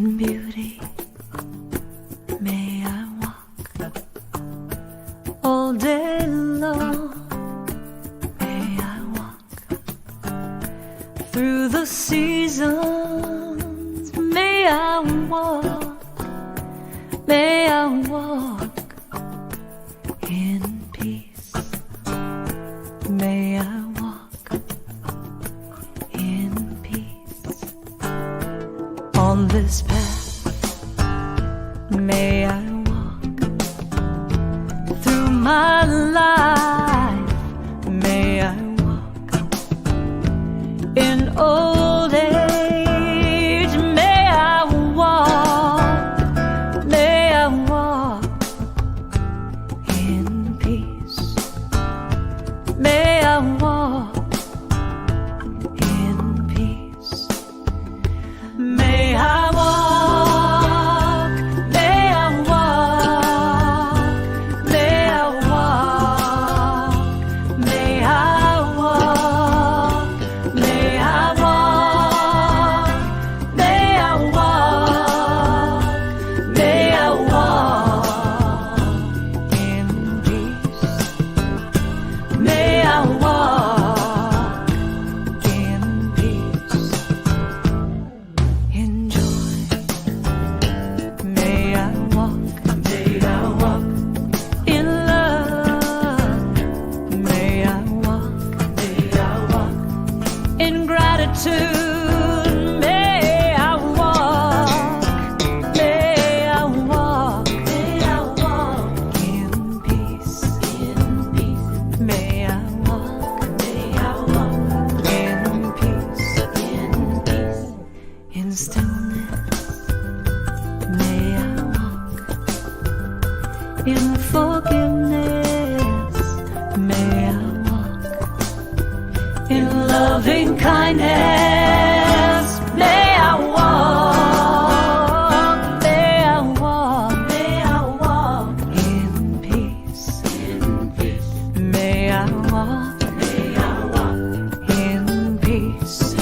In beauty may I walk all day long. May I walk through the seasons. May I walk, may I walk in peace. May I walk in peace on this path. May I walk through my life. May I walk in old age. May I walk, may I walk in peace. May I walk in peace. May I walk, may I walk, may I walk, may I walk, may I walk, may I walk, may I walk in peace. May I walk in peace, in joy. May I walk in love. May I walk in gratitude. May I walk, may I walk in peace. May I walk in peace, in stillness. May I walk in forgiveness. May I walk in loving kindness. May I walk, may I walk in peace. May I walk in peace.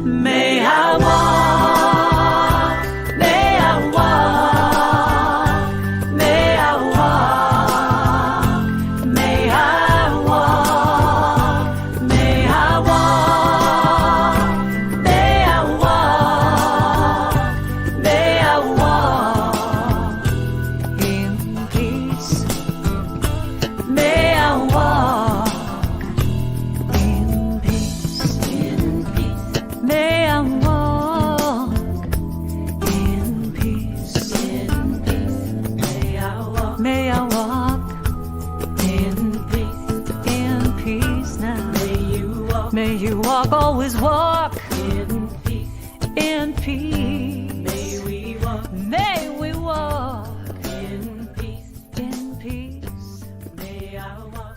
May I walk, may I walk, may I walk, may I walk, may I walk, may I walk, may I walk in peace. May I walk in peace. May I walk in peace. May I walk in peace now. May you walk, always walk in peace. May we walk in peace. May I walk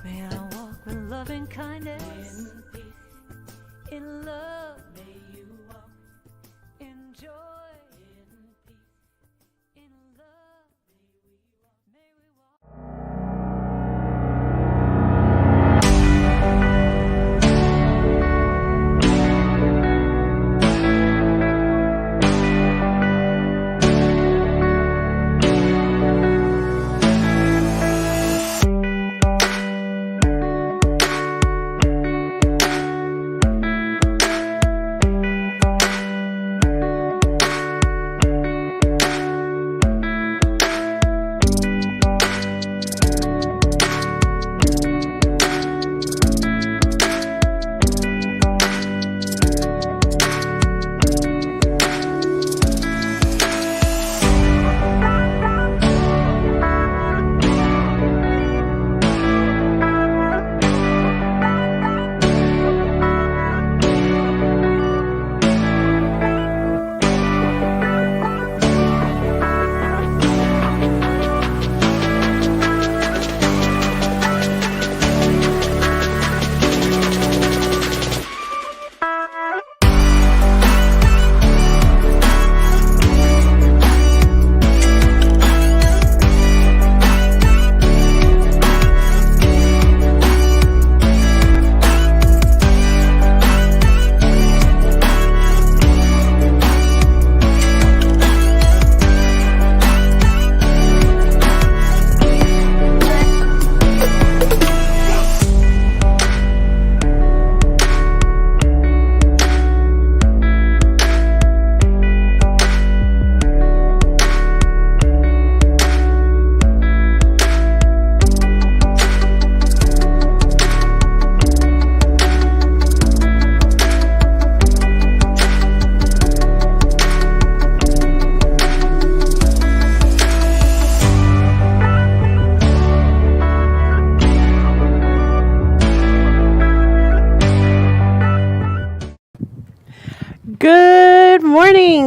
with loving kindness, in love. May you walk in joy, in love. May we walk.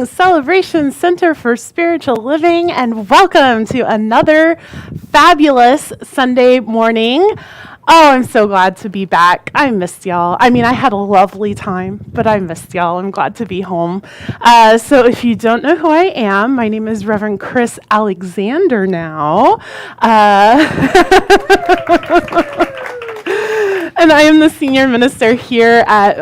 morning, Celebration Center for Spiritual Living, and welcome to another fabulous Sunday morning. Oh, I'm so glad to be back. I missed y'all. I mean, I had a lovely time, but I missed y'all. I'm glad to be home. So if you don't know who I am, my name is Reverend Chris Alexander now. And I am the senior minister here at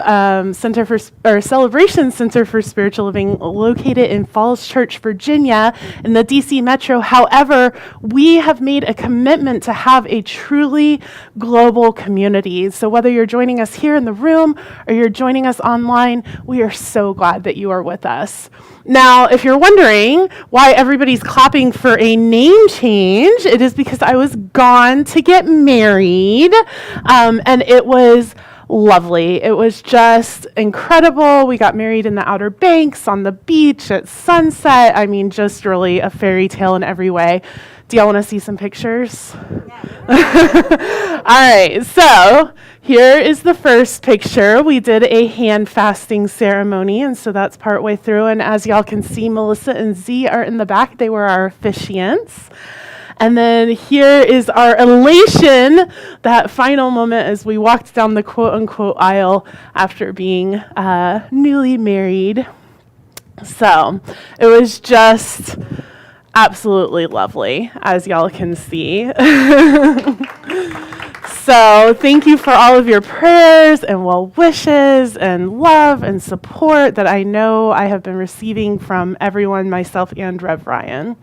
Celebration Center for Spiritual Living, located in Falls Church, Virginia, in the DC Metro. However, we have made a commitment to have a truly global community. So whether you're joining us here in the room or you're joining us online, we are so glad that you are with us. Now, if you're wondering why everybody's clapping for a name change, it is because I was gone to get married, and it was lovely. It was just incredible. We got married in the Outer Banks, on the beach, at sunset. I mean, just really a fairy tale in every way. Do y'all want to see some pictures? Yeah. All right, so here is the first picture. We did a hand fasting ceremony, and so that's partway through. And as y'all can see, Melissa and Z are in the back. They were our officiants. And then here is our elation, that final moment as we walked down the quote-unquote aisle after being newly married. So it was just absolutely lovely, as y'all can see. So thank you for all of your prayers and well wishes and love and support that I know I have been receiving from everyone, myself and Rev Ryan.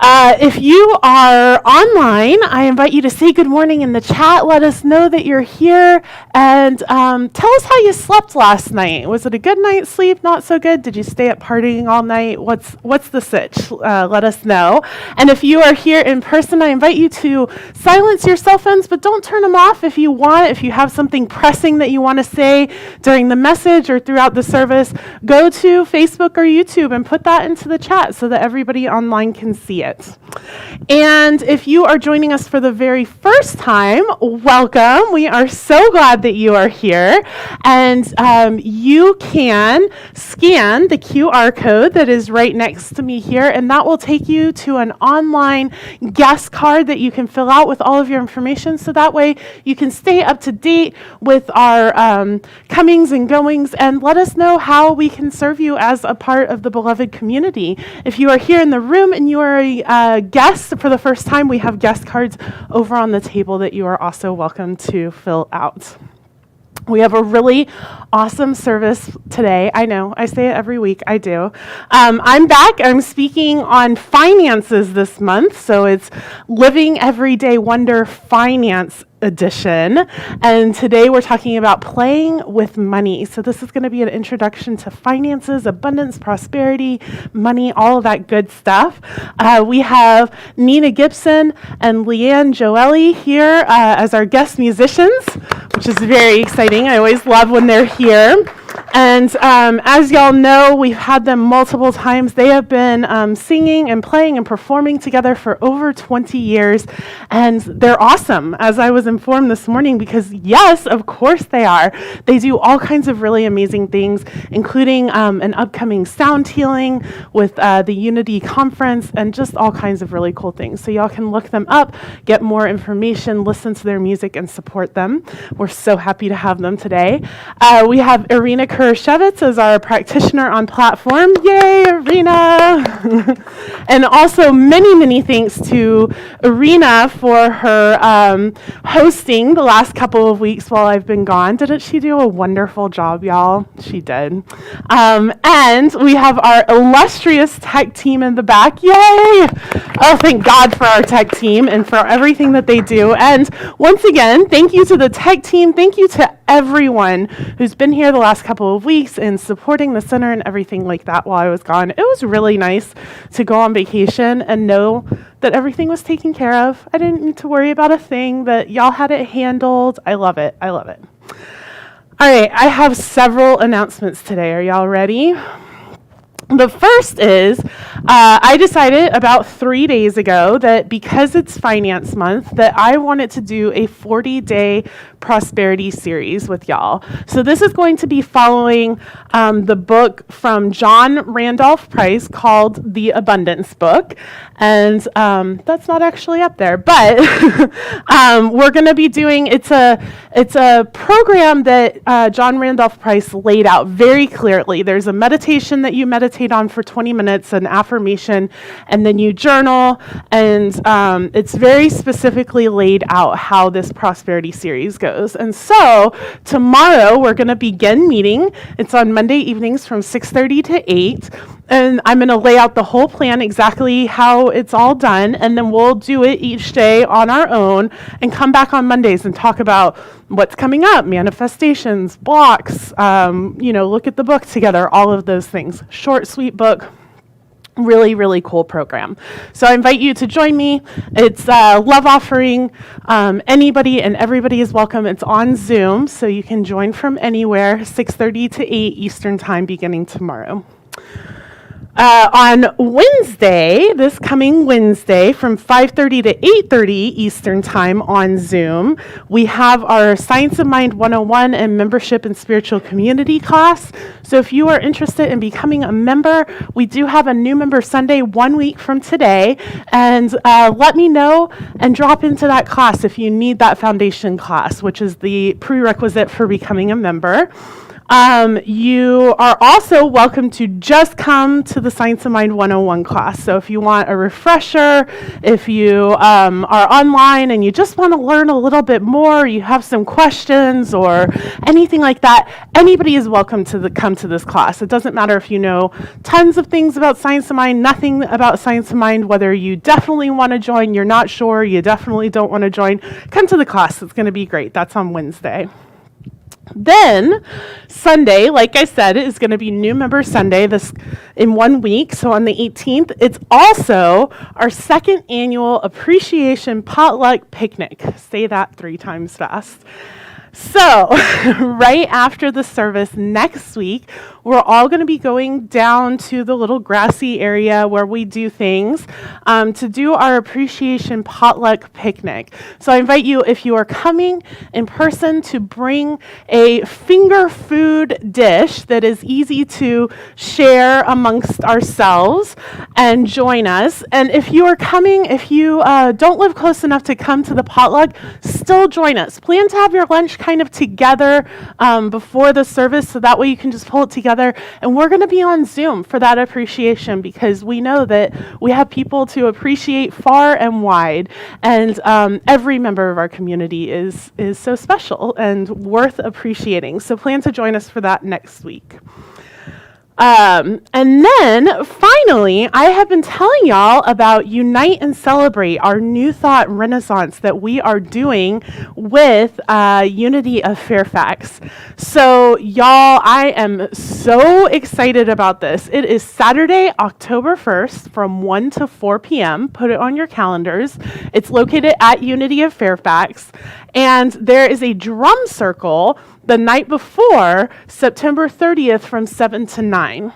If you are online, I invite you to say good morning in the chat. Let us know that you're here, and tell us how you slept last night. Was it a good night's sleep? Not so good? Did you stay up partying all night? What's the sitch? Let us know. And if you are here in person, I invite you to silence your cell phones, but don't turn them off if you want. If you have something pressing that you want to say during the message or throughout the service, go to Facebook or YouTube and put that into the chat so that everybody online can see it. And if you are joining us for the very first time, welcome. We are so glad that you are here. And you can scan the QR code that is right next to me here, and that will take you to an online guest card that you can fill out with all of your information, so that way you can stay up to date with our comings and goings, and let us know how we can serve you as a part of the beloved community. If you are here in the room and you are a guest for the first time, we have guest cards over on the table that you are also welcome to fill out. We have a really awesome service today. I know, I say it every week, I do. I'm back. I'm speaking on finances this month, so it's Living Everyday Wonder Finance Edition. And today we're talking about playing with money. So this is going to be an introduction to finances, abundance, prosperity, money, all of that good stuff. We have Nina Gibson and Leanne Joeli here as our guest musicians, which is very exciting. I always love when they're here. And as y'all know, we've had them multiple times. They have been singing and playing and performing together for over 20 years. And they're awesome, as I was informed this morning, because yes, of course they are. They do all kinds of really amazing things, including an upcoming sound healing with the Unity Conference and just all kinds of really cool things. So y'all can look them up, get more information, listen to their music, and support them. We're so happy to have them today. We have Irina Kurashevitz as our practitioner on platform. Yay, Irina! And also many thanks to Irina for her hosting the last couple of weeks while I've been gone. Didn't she do a wonderful job, y'all? She did. And we have our illustrious tech team in the back. Yay! Oh, thank God for our tech team and for everything that they do. And once again, thank you to the tech team. Thank you to everyone who's been here the last couple of weeks and supporting the center and everything like that while I was gone. It was really nice to go on vacation and know that everything was taken care of. I didn't need to worry about a thing, that y'all had it handled. I love it. I love it. All right, I have several announcements today. Are y'all ready? The first is, I decided about 3 days ago that because it's finance month, that I wanted to do a 40-day prosperity series with y'all. So this is going to be following the book from John Randolph Price called The Abundance Book. And that's not actually up there, but we're going to be doing, it's a program that John Randolph Price laid out very clearly. There's a meditation that you meditate on for 20 minutes, an affirmation, and then you journal, and it's very specifically laid out how this prosperity series goes. And so tomorrow we're going to begin meeting. It's on Monday evenings from 6:30 to 8. And I'm going to lay out the whole plan, exactly how it's all done, and then we'll do it each day on our own and come back on Mondays and talk about what's coming up, manifestations, blocks, look at the book together, all of those things. Short, sweet book. Really, really cool program. So I invite you to join me. It's love offering. Anybody and everybody is welcome. It's on Zoom, so you can join from anywhere, 6:30 to 8 Eastern Time beginning tomorrow. On Wednesday, this coming Wednesday, from 5:30 to 8:30 Eastern Time on Zoom, we have our Science of Mind 101 and Membership and Spiritual Community class. So if you are interested in becoming a member, we do have a new member Sunday 1 week from today. And let me know and drop into that class if you need that foundation class, which is the prerequisite for becoming a member. You are also welcome to just come to the Science of Mind 101 class. So if you want a refresher, if you are online and you just want to learn a little bit more, you have some questions or anything like that, anybody is welcome to come to this class. It doesn't matter if you know tons of things about Science of Mind, nothing about Science of Mind, whether you definitely want to join, you're not sure, you definitely don't want to join, come to the class. It's going to be great. That's on Wednesday. Then Sunday, like I said, is going to be New Member Sunday this in 1 week. So on the 18th, it's also our second annual Appreciation Potluck Picnic. Say that 3 times fast. So right after the service next week, we're all going to be going down to the little grassy area where we do things to do our appreciation potluck picnic. So I invite you, if you are coming in person, to bring a finger food dish that is easy to share amongst ourselves and join us. And if you are coming, if you don't live close enough to come to the potluck, still join us. Plan to have your lunch kind of together before the service, so that way you can just pull it together. And we're going to be on Zoom for that appreciation, because we know that we have people to appreciate far and wide, and every member of our community is so special and worth appreciating. So plan to join us for that next week. And then finally, I have been telling y'all about Unite and Celebrate, our New Thought Renaissance that we are doing with Unity of Fairfax. So y'all, I am so excited about this. It is Saturday, October 1st from 1 to 4 p.m. Put it on your calendars. It's located at Unity of Fairfax. And there is a drum circle the night before, September 30th from 7 to 9.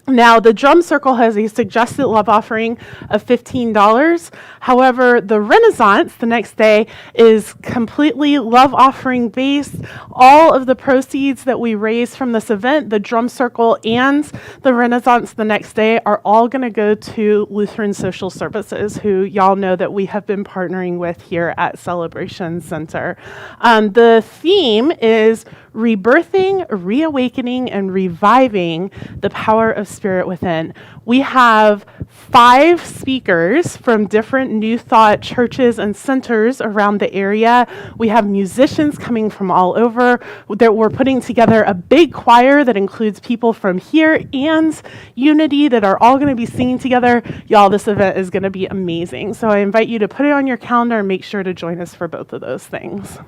Now, the drum circle has a suggested love offering of $15. However, the Renaissance the next day is completely love offering based. All of the proceeds that we raise from this event, the drum circle and the Renaissance the next day, are all going to go to Lutheran Social Services, who y'all know that we have been partnering with here at Celebration Center. The theme is rebirthing, reawakening, and reviving the power of Spirit within. We have 5 speakers from different New Thought churches and centers around the area. We have musicians coming from all over. That we're putting together a big choir that includes people from here and Unity that are all going to be singing together. Y'all, this event is going to be amazing. So I invite you to put it on your calendar and make sure to join us for both of those things.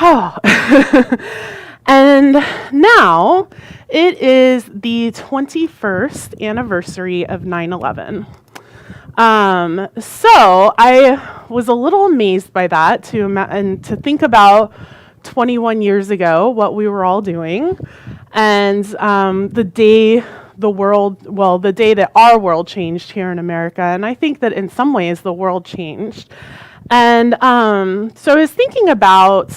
Oh. And now it is the 21st anniversary of 9/11. So I was a little amazed by that to think about 21 years ago what we were all doing, and the day that our world changed here in America. And I think that in some ways the world changed. And so I was thinking about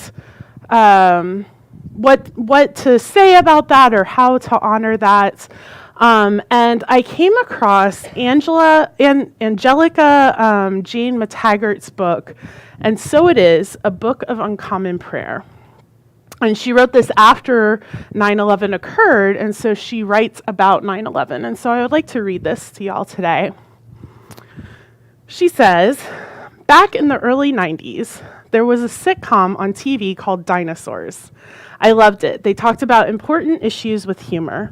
what to say about that or how to honor that. And I came across Angelica Jane McTaggart's book, And So It Is, A Book of Uncommon Prayer. And she wrote this after 9/11 occurred, and so she writes about 9/11. And so I would like to read this to y'all today. She says, back in the early 90s, there was a sitcom on TV called Dinosaurs. I loved it. They talked about important issues with humor.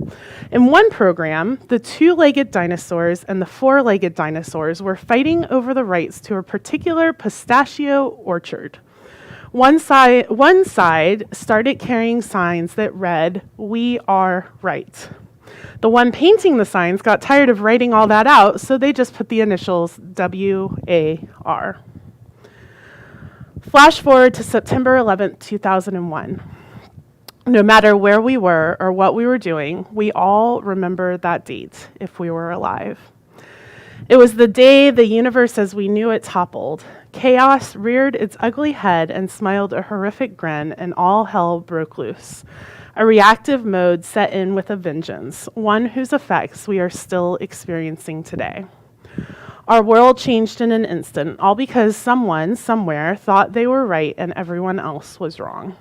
In one program, the two-legged dinosaurs and the four-legged dinosaurs were fighting over the rights to a particular pistachio orchard. One side started carrying signs that read, "We are right." The one painting the signs got tired of writing all that out, so they just put the initials WAR. Flash forward to September 11th, 2001. No matter where we were or what we were doing, we all remember that date if we were alive. It was the day the universe as we knew it toppled. Chaos reared its ugly head and smiled a horrific grin, and all hell broke loose. A reactive mode set in with a vengeance, one whose effects we are still experiencing today. Our world changed in an instant, all because someone, somewhere, thought they were right and everyone else was wrong.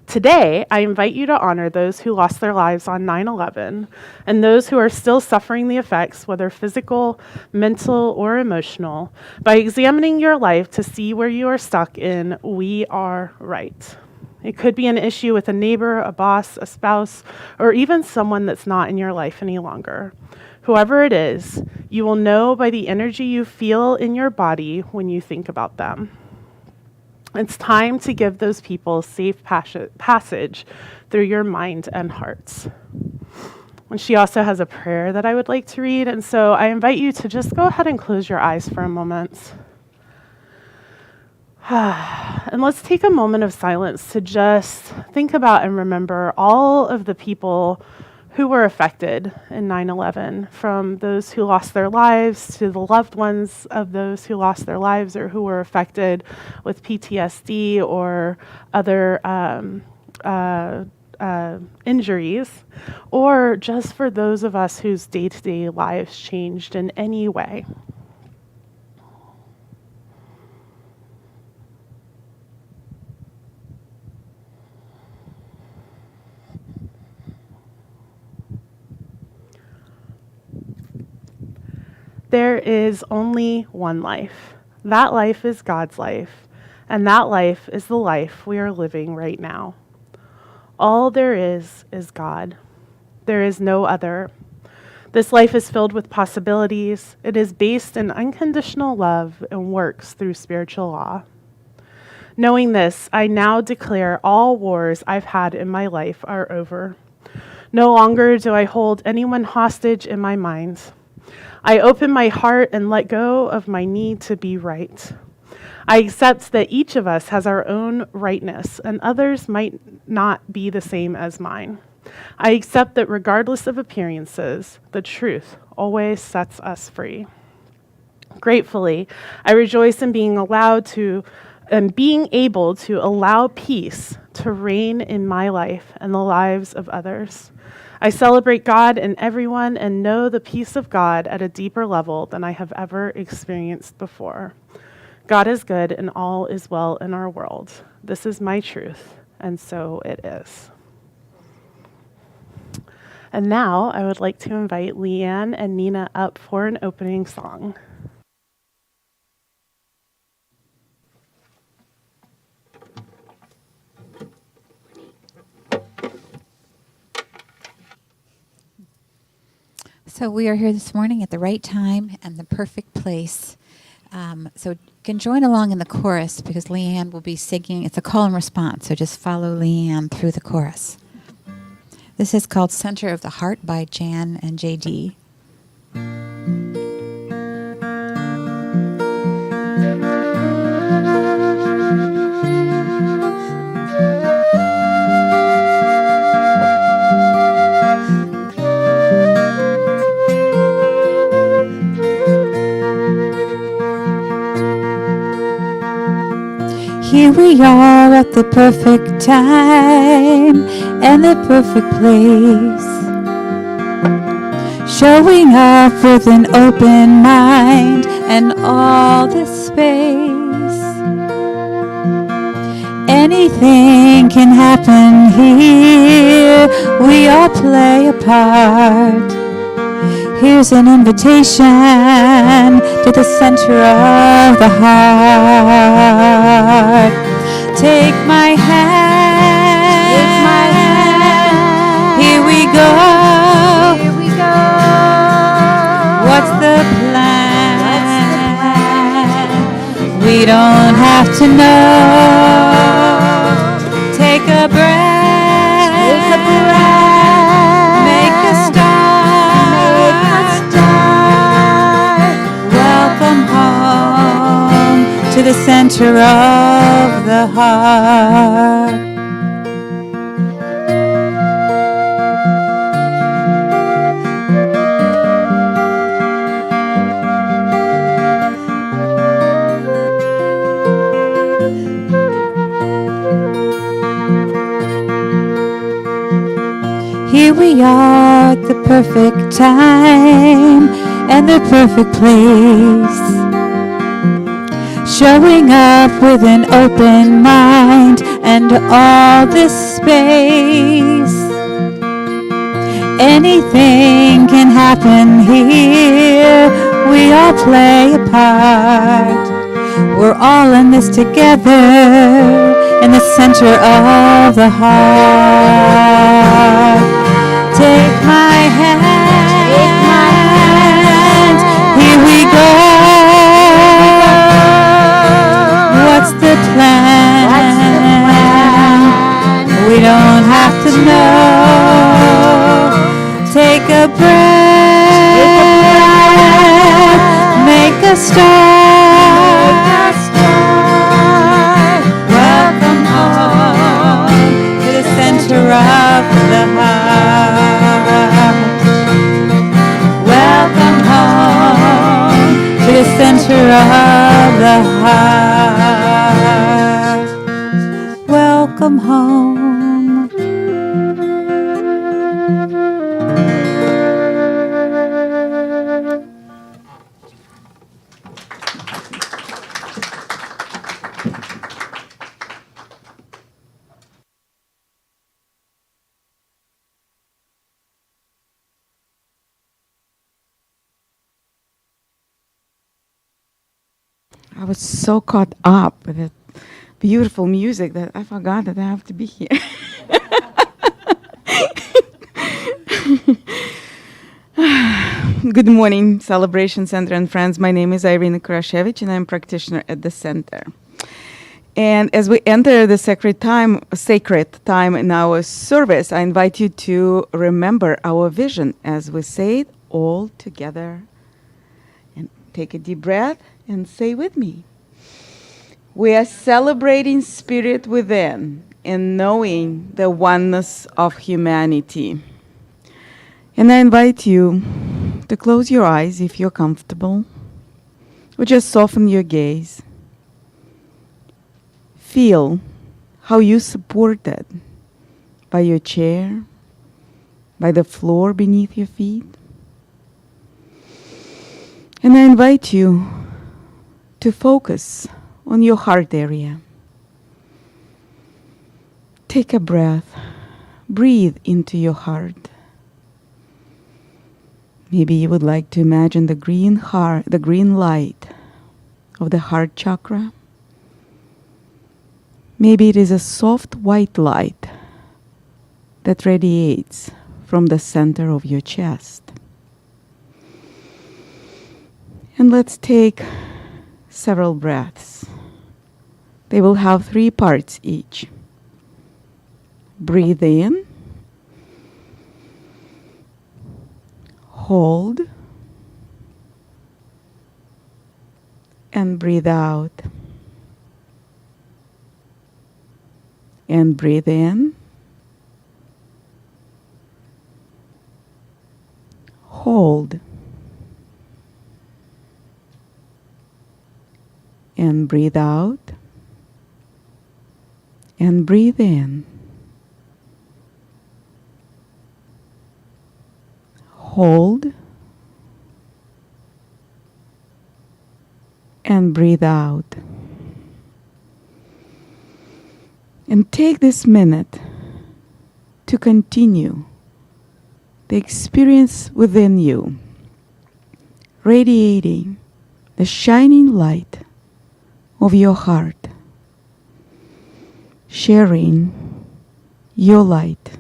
Today, I invite you to honor those who lost their lives on 9/11 and those who are still suffering the effects, whether physical, mental, or emotional, by examining your life to see where you are stuck in "we are right." It could be an issue with a neighbor, a boss, a spouse, or even someone that's not in your life any longer. Whoever it is, you will know by the energy you feel in your body when you think about them. It's time to give those people safe passage through your mind and hearts. And she also has a prayer that I would like to read, and so I invite you to just go ahead and close your eyes for a moment. And let's take a moment of silence to just think about and remember all of the people who were affected in 9/11, from those who lost their lives to the loved ones of those who lost their lives or who were affected with PTSD or other injuries, or just for those of us whose day-to-day lives changed in any way. There is only one life. That life is God's life, and that life is the life we are living right now. All there is God. There is no other. This life is filled with possibilities. It is based in unconditional love and works through spiritual law. Knowing this, I now declare all wars I've had in my life are over. No longer do I hold anyone hostage in my mind. I open my heart and let go of my need to be right. I accept that each of us has our own rightness, and others might not be the same as mine. I accept that regardless of appearances, the truth always sets us free. Gratefully, I rejoice in being able to allow peace to reign in my life and the lives of others. I celebrate God in everyone and know the peace of God at a deeper level than I have ever experienced before. God is good and all is well in our world. This is my truth, and so it is. And now I would like to invite Leanne and Nina up for an opening song. So we are here this morning at the right time and the perfect place. So you can join along in the chorus because Leanne will be singing. It's a call and response, so just follow Leanne through the chorus. This is called Center of the Heart by Jan and JD. Here we are at the perfect time and the perfect place. Showing up with an open mind and all the space. Anything can happen here. We all play a part. Here's an invitation to the center of the heart. Take my hand. Here we go. What's the plan? We don't have to know. Take a breath. Make a start. Welcome home to the center of the heart. Here we are at the perfect time and the perfect place. Showing up with an open mind and all this space. Anything can happen here. We all play a part. We're all in this together in the center of the heart. Take my hand. Here we go. What's the plan? We don't have to know. Take a breath. Make a start. Welcome home to the center of the heart. Welcome home to the center of the heart. Welcome home. I was so caught up with the beautiful music that I forgot that I have to be here. Good morning, Celebration Center and friends. My name is Irina Kurashevich, and I'm a practitioner at the center. And as we enter the sacred time in our service, I invite you to remember our vision as we say it all together. And take a deep breath and say with me. We are celebrating spirit within and knowing the oneness of humanity. And I invite you to close your eyes if you're comfortable, or just soften your gaze. Feel how you're supported by your chair, by the floor beneath your feet. And I invite you to focus on your heart area. Take a breath. Breathe into your heart. Maybe you would like to imagine the green light of the heart chakra. Maybe it is a soft white light that radiates from the center of your chest. And let's take several breaths. They will have 3 parts each. Breathe in. Hold. And breathe out. And breathe in. Hold. And breathe out. And breathe in. Hold. And breathe out. And take this minute to continue the experience within you, radiating the shining light of your heart, sharing your light,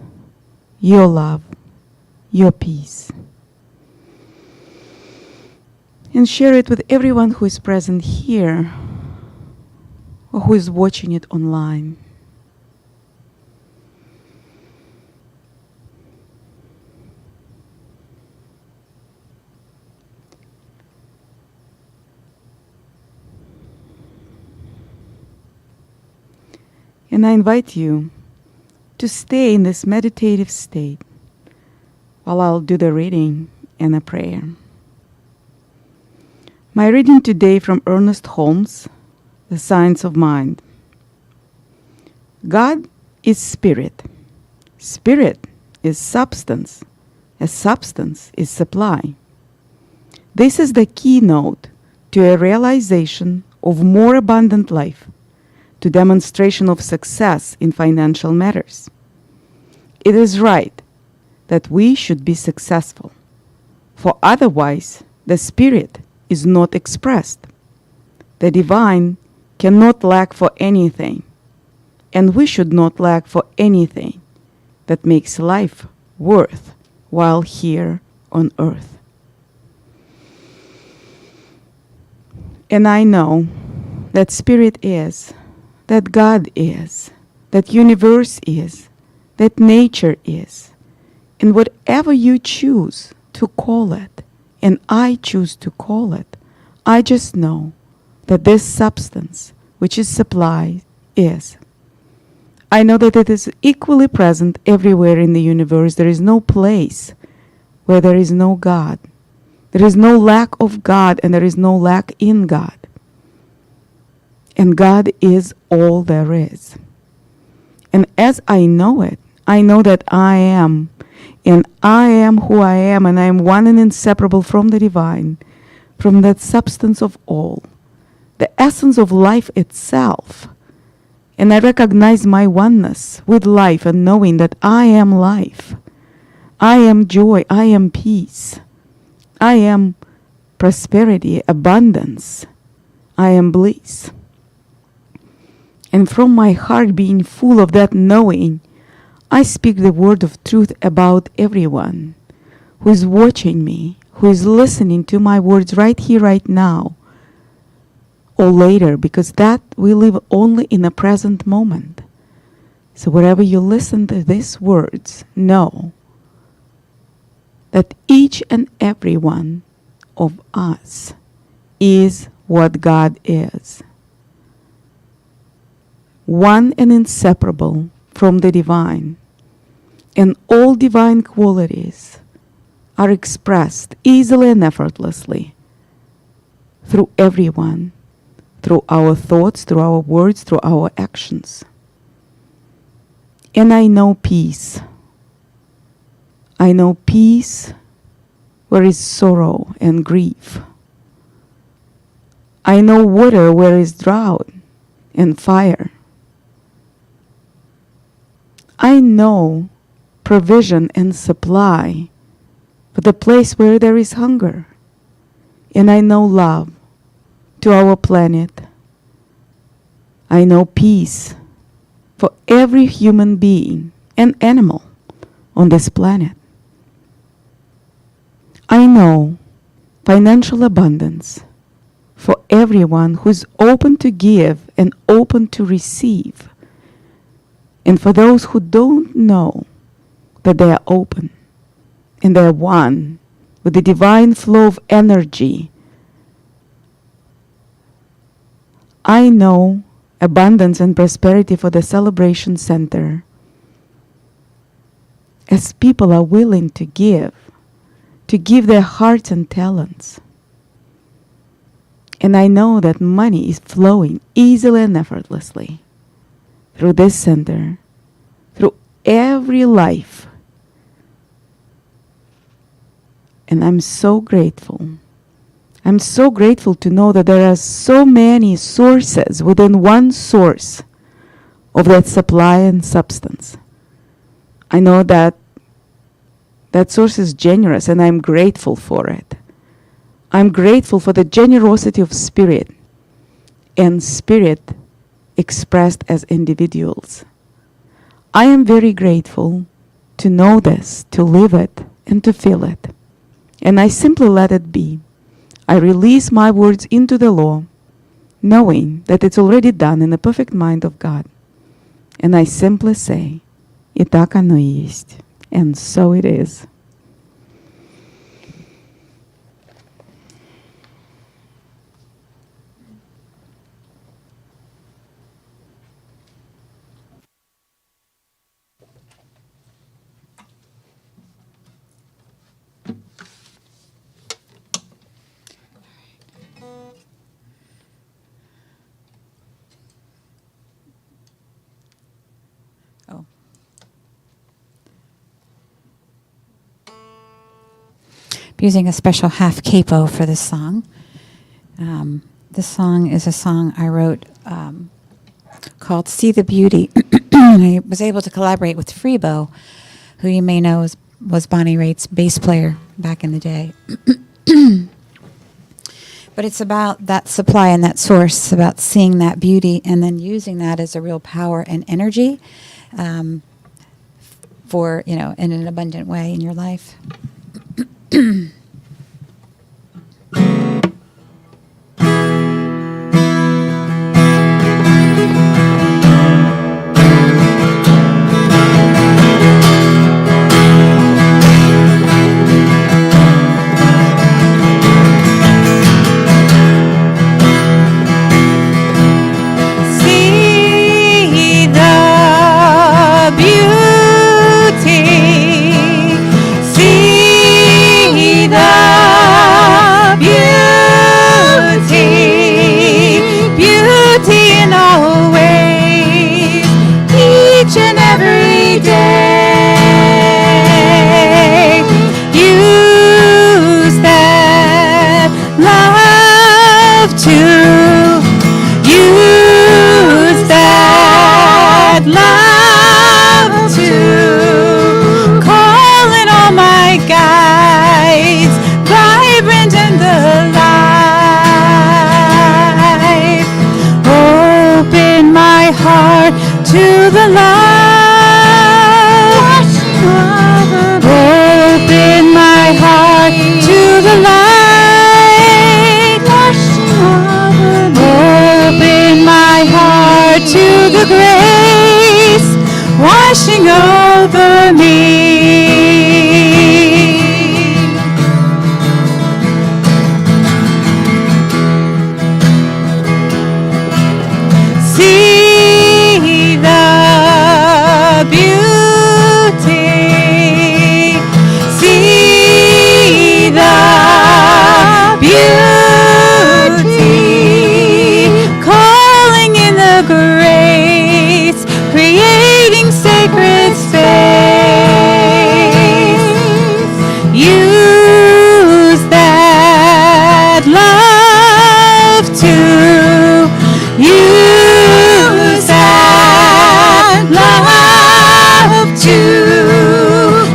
your love, your peace. And share it with everyone who is present here or who is watching it online. And I invite you to stay in this meditative state while I'll do the reading and a prayer. My reading today from Ernest Holmes, The Science of Mind. God is spirit. Spirit is substance. As substance is supply. This is the keynote to a realization of more abundant life, to demonstration of success in financial matters. It is right that we should be successful, for otherwise the spirit is not expressed. The divine cannot lack for anything, and we should not lack for anything that makes life worth while here on earth. And I know that spirit is, that God is, that universe is, that nature is, and whatever you choose to call it, and I choose to call it, I just know that this substance, which is supply, is. I know that it is equally present everywhere in the universe. There is no place where there is no God. There is no lack of God, and there is no lack in God. And God is all there is. And as I know it, I know that I am, and I am who I am, and I am one and inseparable from the divine, from that substance of all, the essence of life itself. And I recognize my oneness with life and knowing that I am life. I am joy. I am peace. I am prosperity, abundance. I am bliss. And from my heart being full of that knowing, I speak the word of truth about everyone who is watching me, who is listening to my words right here, right now, or later, because that we live only in a present moment. So wherever you listen to these words, know that each and every one of us is what God is. One and inseparable from the divine. And all divine qualities are expressed easily and effortlessly through everyone, through our thoughts, through our words, through our actions. And I know peace. I know peace where is sorrow and grief. I know water where is drought and fire. I know provision and supply for the place where there is hunger. And I know love to our planet. I know peace for every human being and animal on this planet. I know financial abundance for everyone who is open to give and open to receive. And for those who don't know that they are open and they are one with the divine flow of energy, I know abundance and prosperity for the Celebration Center as people are willing to give their hearts and talents. And I know that money is flowing easily and effortlessly through this center, through every life. And I'm so grateful. I'm so grateful to know that there are so many sources within one source of that supply and substance. I know that that source is generous, and I'm grateful for it. I'm grateful for the generosity of spirit and spirit expressed as individuals. I am very grateful to know this, to live it, and to feel it. And I simply let it be. I release my words into the law, knowing that it's already done in the perfect mind of God. And I simply say, и так оно и есть. And so it is. Oh. I'm using a special half capo for this song. This song is a song I wrote called See the Beauty. I was able to collaborate with Freebo, who you may know was Bonnie Raitt's bass player back in the day. But it's about that supply and that source, about seeing that beauty and then using that as a real power and energy for, in an abundant way in your life. See the beauty. See the beauty. Beauty in all ways, each and every day. Use that love to use that love to call in all my guides, vibrant in the light. Open my heart to the love. Open my heart to the light. Open my heart to the grace washing over me. See the beauty. See the beauty. Calling in the grace, creating sacred space. Use that love to use that love to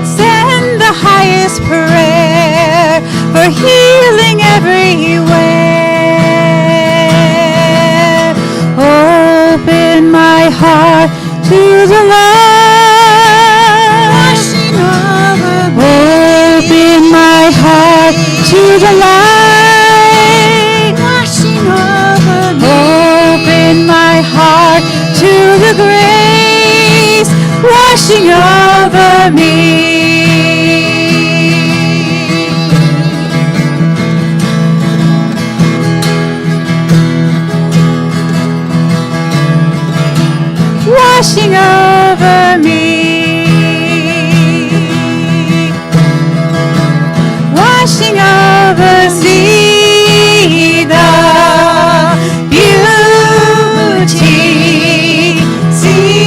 send the highest prayer for healing everywhere. Open my heart to the love. Open my heart to the light. Open my heart to the grace washing over me. Washing over me. Washing over, see the beauty. See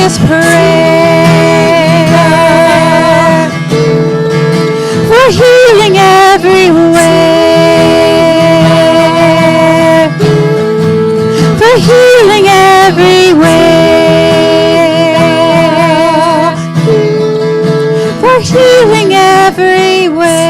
this prayer for healing everywhere, for healing everywhere, for healing everywhere.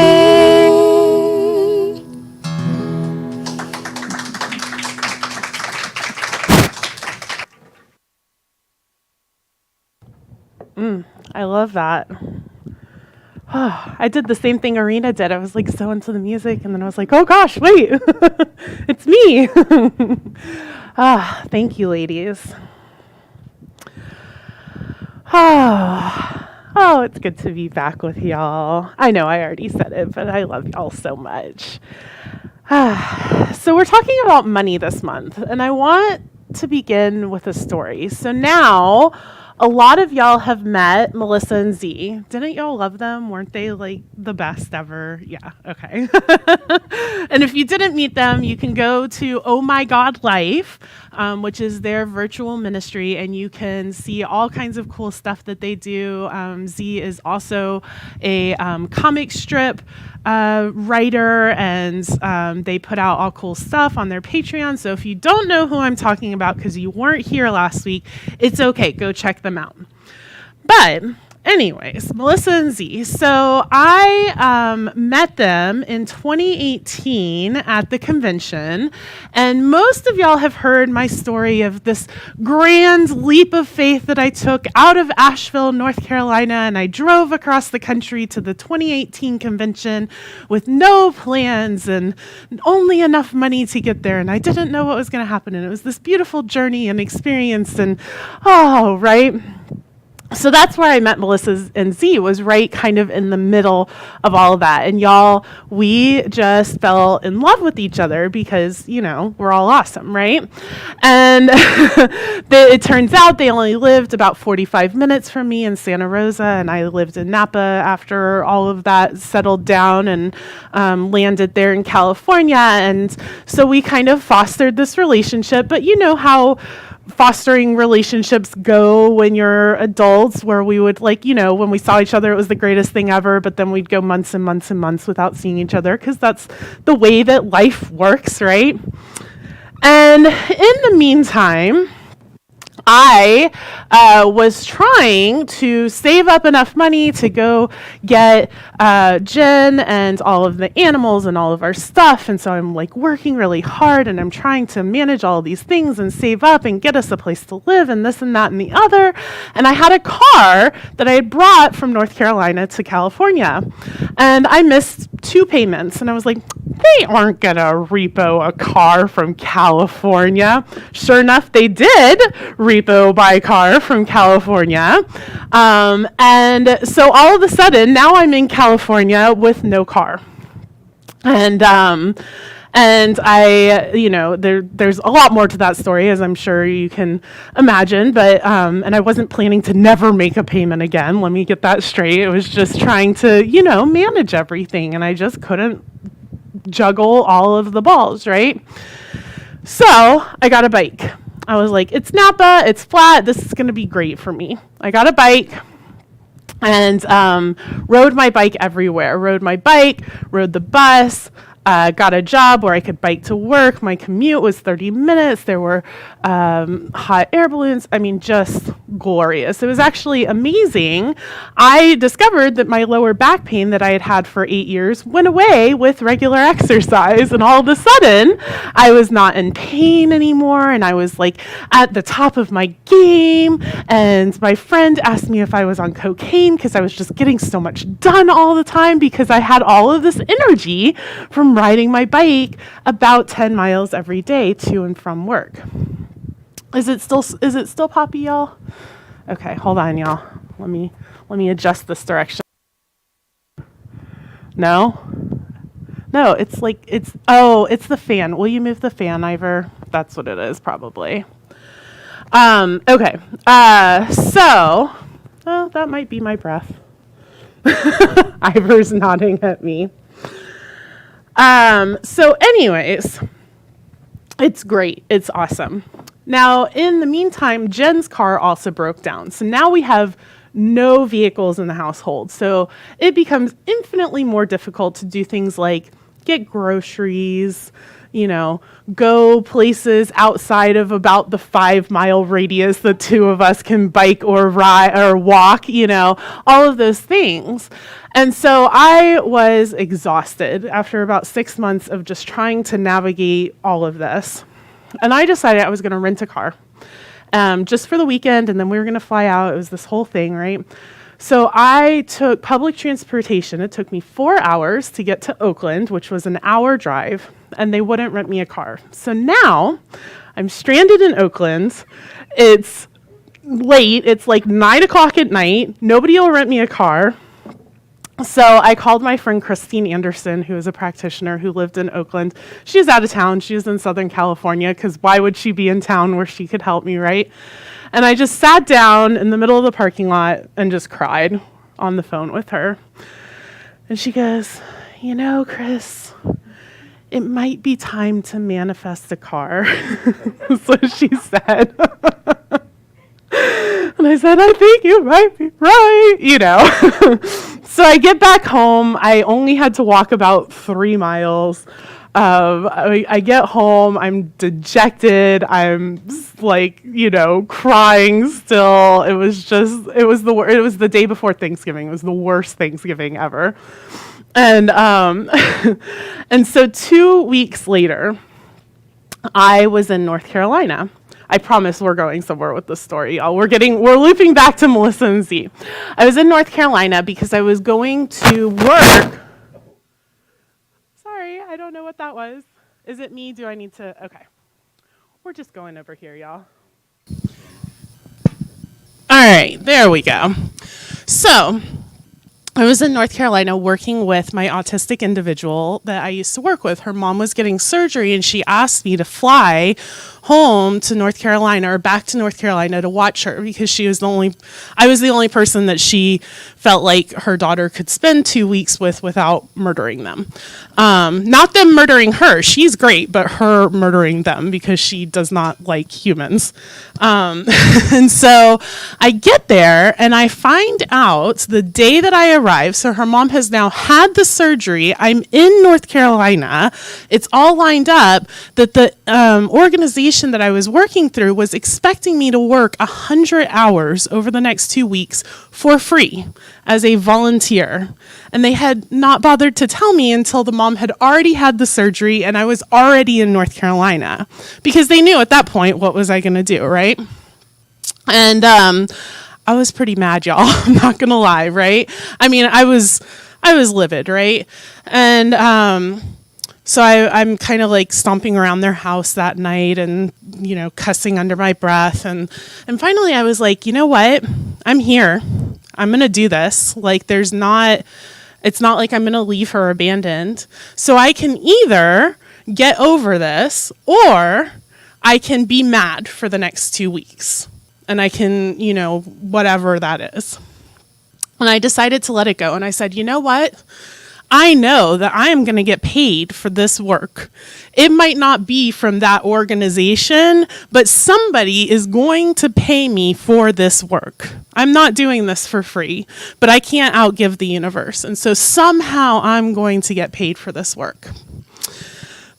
I love that. I did the same thing Arena did. I was like so into the music, and then I was like, oh gosh, wait, it's me. Thank you, ladies. Oh, it's good to be back with y'all. I know I already said it, but I love y'all so much. So we're talking about money this month, and I want to begin with a story. So now, a lot of y'all have met Melissa and Z. Didn't y'all love them? Weren't they like the best ever? Yeah, okay. And if you didn't meet them, you can go to Oh My God Life, which is their virtual ministry, and you can see all kinds of cool stuff that they do. Z is also a comic strip writer, and they put out all cool stuff on their Patreon. So if you don't know who I'm talking about because you weren't here last week, it's okay. Go check them out. But anyways, Melissa and Z. So I met them in 2018 at the convention, and most of y'all have heard my story of this grand leap of faith that I took out of Asheville, North Carolina, and I drove across the country to the 2018 convention with no plans and only enough money to get there, and I didn't know what was going to happen, and it was this beautiful journey and experience, and right? So that's where I met Melissa and Z, was right kind of in the middle of all of that. And y'all, we just fell in love with each other because, we're all awesome, right? And it turns out they only lived about 45 minutes from me in Santa Rosa, and I lived in Napa after all of that settled down and landed there in California. And so we kind of fostered this relationship, but you know how fostering relationships go when you're adults, where we would when we saw each other, it was the greatest thing ever, but then we'd go months and months and months without seeing each other because that's the way that life works, right? And in the meantime, I was trying to save up enough money to go get Jen and all of the animals and all of our stuff. And so I'm working really hard, and I'm trying to manage all of these things and save up and get us a place to live and this and that and the other. And I had a car that I had brought from North Carolina to California, and I missed 2 payments. And I was like, they aren't going to repo a car from California. Sure enough, they did repo my car from California. And so all of a sudden, now I'm in California with no car. And I, there's a lot more to that story, as I'm sure you can imagine, but, and I wasn't planning to never make a payment again. Let me get that straight. It was just trying to, manage everything, and I just couldn't juggle all of the balls, right? So I got a bike. I was like, it's Napa, it's flat, this is going to be great for me. I got a bike and rode my bike everywhere. Rode the bus, got a job where I could bike to work. My commute was 30 minutes. There were hot air balloons. I mean, just glorious. It was actually amazing. I discovered that my lower back pain that I had had for 8 years went away with regular exercise. And all of a sudden, I was not in pain anymore. And I was at the top of my game. And my friend asked me if I was on cocaine because I was just getting so much done all the time because I had all of this energy from riding my bike about 10 miles every day to and from work. Is it still poppy, y'all? Okay, hold on, y'all. Let me adjust this direction. No, it's the fan. Will you move the fan, Ivor? That's what it is, probably. Okay. So that might be my breath. Ivor's nodding at me. So anyways, it's great. It's awesome. Now, in the meantime, Jen's car also broke down. So now we have no vehicles in the household. So it becomes infinitely more difficult to do things like get groceries, go places outside of about the 5-mile radius the two of us can bike or ride or walk, all of those things. And so I was exhausted after about 6 months of just trying to navigate all of this. And I decided I was going to rent a car just for the weekend, and then we were going to fly out. It was this whole thing, right? So I took public transportation. It took me 4 hours to get to Oakland, which was an hour drive, and they wouldn't rent me a car. So now I'm stranded in Oakland. It's late. It's like 9 o'clock at night. Nobody will rent me a car. So I called my friend Christine Anderson, who is a practitioner who lived in Oakland. She was out of town. She was in Southern California, because why would she be in town where she could help me, right? And I just sat down in the middle of the parking lot and just cried on the phone with her. And she goes, Chris, it might be time to manifest a car. So she said. And I said, I think you might be right, So I get back home. I only had to walk about 3 miles. I get home. I'm dejected. I'm crying still. It was the day before Thanksgiving. It was the worst Thanksgiving ever. And and so 2 weeks later, I was in North Carolina. I promise we're going somewhere with this story, y'all. We're looping back to Melissa and Z. I was in North Carolina because I was going to work. Sorry, I don't know what that was. Is it me? Do I need to? Okay. We're just going over here, y'all. All right, there we go. So I was in North Carolina working with my autistic individual that I used to work with. Her mom was getting surgery, and she asked me to fly home to North Carolina or back to North Carolina to watch her, because I was the only person that she felt like her daughter could spend 2 weeks without murdering them. Not them murdering her. She's great, but her murdering them, because she does not like humans. And so I get there and I find out the day that I arrive, so her mom has now had the surgery. I'm in North Carolina. It's all lined up that the organization that I was working through was expecting me to work 100 hours over the next 2 weeks for free as a volunteer. And they had not bothered to tell me until the mom had already had the surgery and I was already in North Carolina, because they knew at that point, what was I going to do, right? And I was pretty mad, y'all. I'm not going to lie, right? I mean, I was livid, right? And so I'm kind of like stomping around their house that night and, cussing under my breath. And finally I was like, you know what? I'm here. I'm going to do this. Like, it's not like I'm going to leave her abandoned. So I can either get over this, or I can be mad for the next 2 weeks. And I can, whatever that is. And I decided to let it go. And I said, you know what? I know that I am going to get paid for this work. It might not be from that organization, but somebody is going to pay me for this work. I'm not doing this for free, but I can't outgive the universe. And so somehow I'm going to get paid for this work.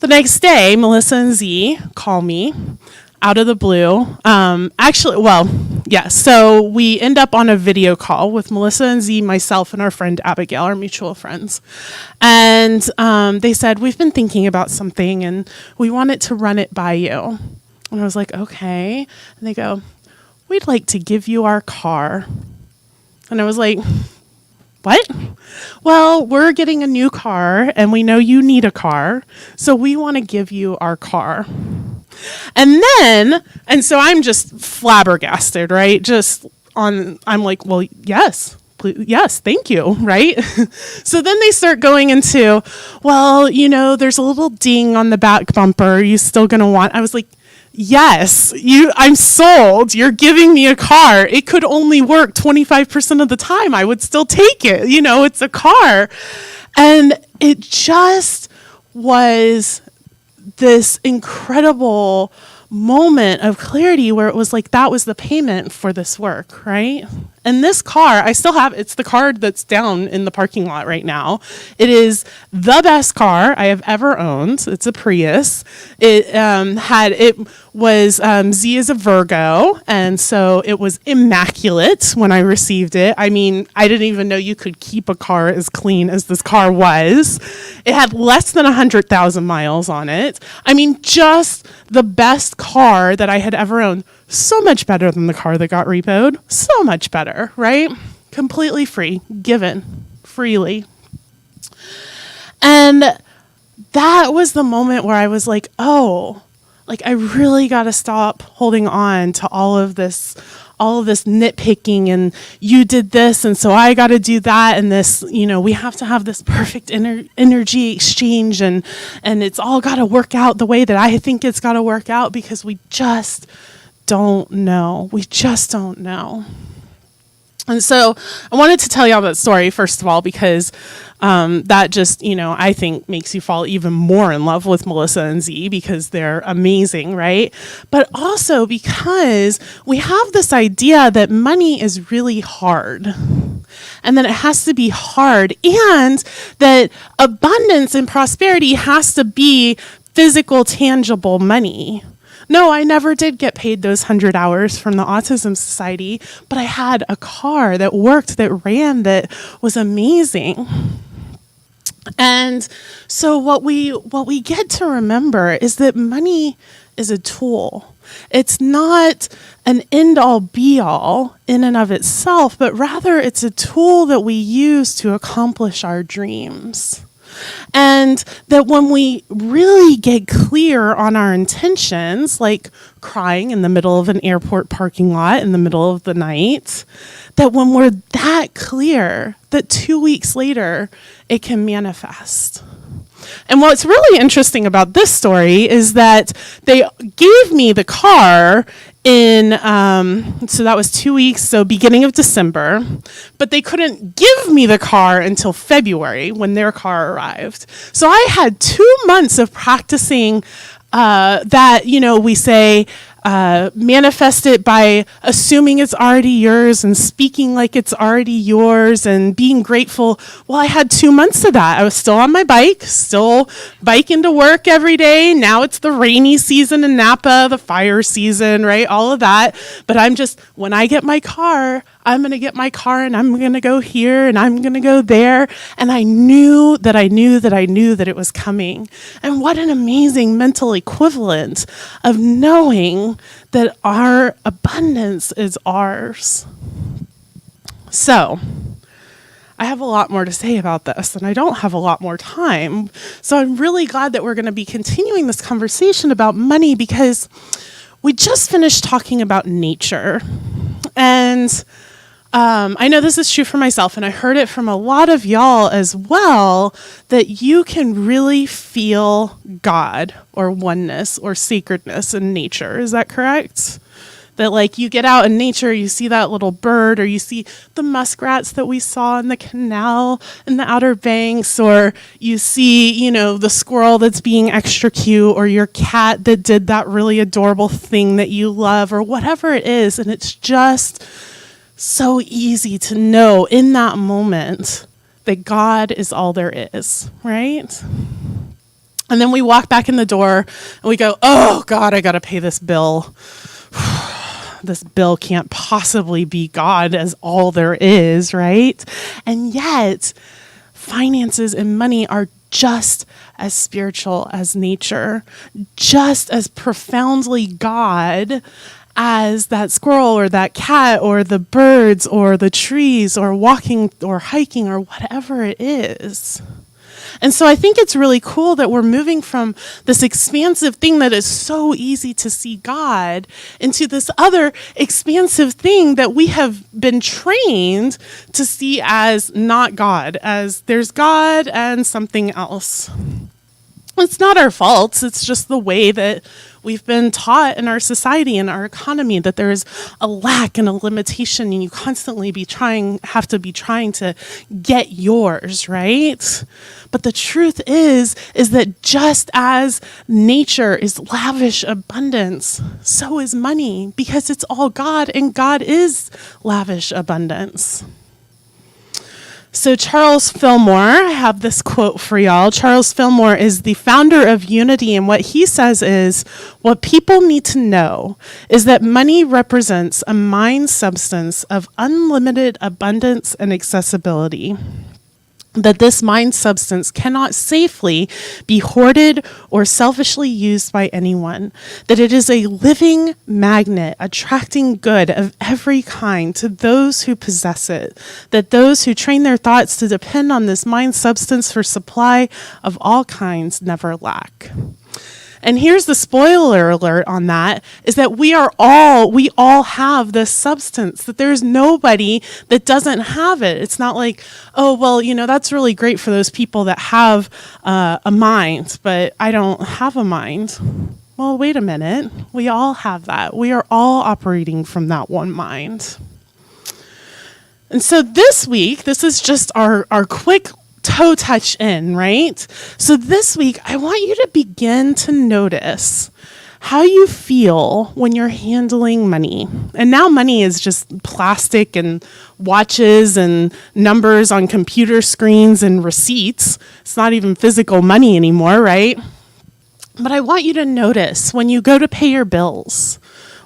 The next day, Melissa and Z call me out of the blue. So we end up on a video call with Melissa and Z, myself, and our friend Abigail, our mutual friends. And they said, we've been thinking about something and we wanted to run it by you. And I was like, okay. And they go, we'd like to give you our car. And I was like, what? Well, we're getting a new car and we know you need a car. So we want to give you our car. And so I'm just flabbergasted, right? I'm like, well, yes, please, yes, thank you, right? So then they start going into, well, there's a little ding on the back bumper. Are you still going to want? I was like, yes, I'm sold. You're giving me a car. It could only work 25% of the time. I would still take it. It's a car. And it just was this incredible moment of clarity where it was like that was the payment for this work, right? And this car, I still have, it's the car that's down in the parking lot right now. It is the best car I have ever owned. It's a Prius. It was Z is a Virgo, and so it was immaculate when I received it. I mean, I didn't even know you could keep a car as clean as this car was. It had less than 100,000 miles on it. I mean, just the best car that I had ever owned. So much better than the car that got repoed. So much better, right? Completely free, given freely. And that was the moment where I was like, oh, like I really got to stop holding on to all of this nitpicking and you did this and so I got to do that and this, we have to have this perfect energy exchange and it's all got to work out the way that I think it's got to work out because we just don't know. We just don't know. And so I wanted to tell y'all that story, first of all, because that just, I think makes you fall even more in love with Melissa and Z because they're amazing, right? But also because we have this idea that money is really hard and that it has to be hard and that abundance and prosperity has to be physical, tangible money. No, I never did get paid those 100 hours from the Autism Society, but I had a car that worked, that ran, that was amazing. And so what we get to remember is that money is a tool. It's not an end-all be-all in and of itself, but rather it's a tool that we use to accomplish our dreams. And that when we really get clear on our intentions, like crying in the middle of an airport parking lot in the middle of the night, that when we're that clear, that 2 weeks later, it can manifest. And what's really interesting about this story is that they gave me the car in, so that was 2 weeks, so beginning of December, but they couldn't give me the car until February when their car arrived. So I had 2 months of practicing that, we say, manifest it by assuming it's already yours and speaking like it's already yours and being grateful. Well, I had 2 months of that. I was still on my bike, still biking to work every day. Now it's the rainy season in Napa, the fire season, right? All of that. But when I get my car, I'm going to get my car and I'm going to go here and I'm going to go there. And I knew that it was coming. And what an amazing mental equivalent of knowing that our abundance is ours. So, I have a lot more to say about this, and I don't have a lot more time. So I'm really glad that we're going to be continuing this conversation about money because we just finished talking about nature. And I know this is true for myself, and I heard it from a lot of y'all as well, that you can really feel God or oneness or sacredness in nature. Is that correct? That like you get out in nature, you see that little bird, or you see the muskrats that we saw in the canal in the Outer Banks, or you see, the squirrel that's being extra cute, or your cat that did that really adorable thing that you love, or whatever it is. And it's just so easy to know in that moment that God is all there is, right? And then we walk back in the door and we go, oh God, I got to pay this bill. This bill can't possibly be God as all there is, right? And yet, finances and money are just as spiritual as nature, just as profoundly God as that squirrel or that cat or the birds or the trees or walking or hiking or whatever it is. And so I think it's really cool that we're moving from this expansive thing that is so easy to see God into this other expansive thing that we have been trained to see as not God, as there's God and something else. It's not our faults. It's just the way that We've been taught in our society, in our economy, that there is a lack and a limitation, and you constantly have to be trying to get yours, right? But the truth is that just as nature is lavish abundance, so is money, because it's all God, and God is lavish abundance. So Charles Fillmore, I have this quote for y'all. Charles Fillmore is the founder of Unity, and what he says is, what people need to know is that money represents a mind substance of unlimited abundance and accessibility. That this mind substance cannot safely be hoarded or selfishly used by anyone, that it is a living magnet attracting good of every kind to those who possess it, that those who train their thoughts to depend on this mind substance for supply of all kinds never lack. And here's the spoiler alert on that, is that we all have this substance, that there's nobody that doesn't have it. It's not like, oh, well, that's really great for those people that have a mind, but I don't have a mind. Well, wait a minute. We all have that. We are all operating from that one mind. And so this week, this is just our quick toe touch in, right? So this week, I want you to begin to notice how you feel when you're handling money. And now money is just plastic and watches and numbers on computer screens and receipts. It's not even physical money anymore, right? But I want you to notice when you go to pay your bills,